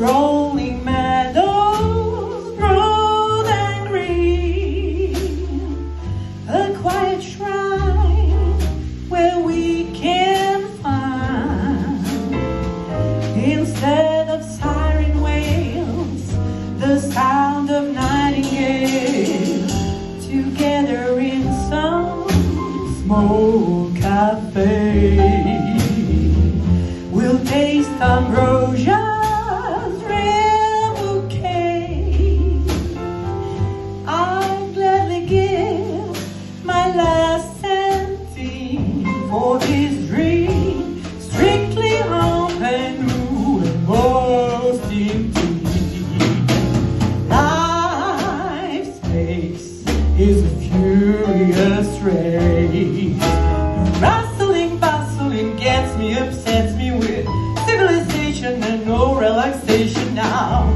rolling meadows, broad and green, a quiet shrine where we can find, instead of siren wails, the sound of nightingale, together in some small cafe. We'll taste ambrosia's rare bouquet. I'd gladly give my last centime for this dream, strictly unbendable and most intimate. Life's pace is a furious race. Rustling, bustling gets me, upsets me with civilization and no relaxation now.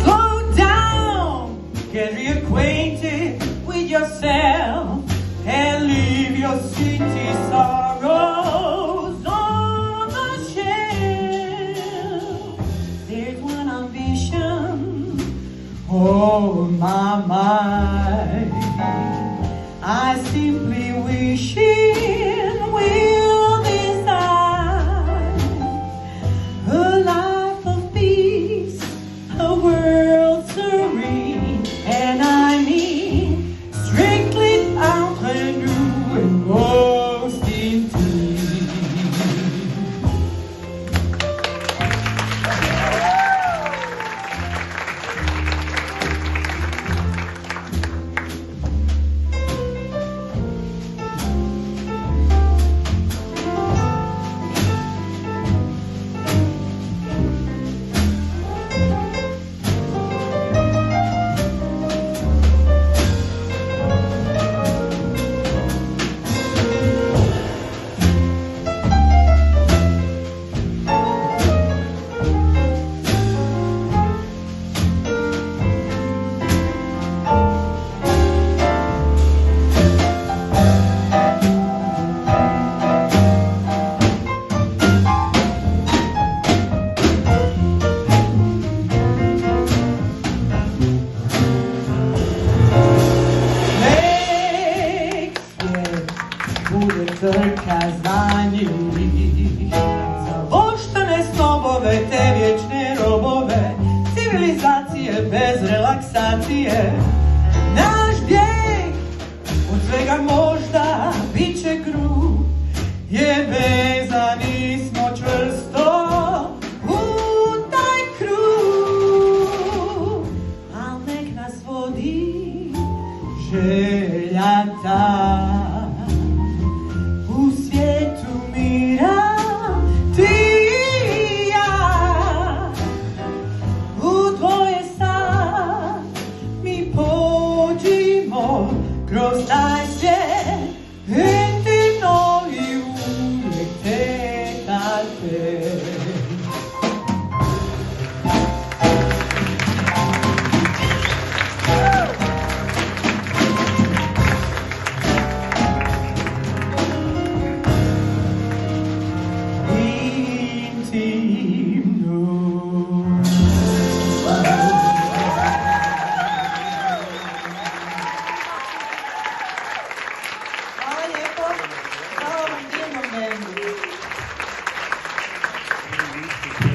Slow down, get reacquainted with yourself and leave your city sorrows on the shelf. There's one ambition on my mind. I simply wish it will design a life of peace, a world serene, and I mean strictly unbendable and most intimate. Zaoštene snobove, te vječne robove, civilizacije bez relaksacije. Naš bijeg od svega možda bit će grub, jer vezani smo čvrsto u taj krug. Al nek nas vodi želja ta. U svijetu mira ti i ja, u tvoje sad mi pođimo kroz taj svijet.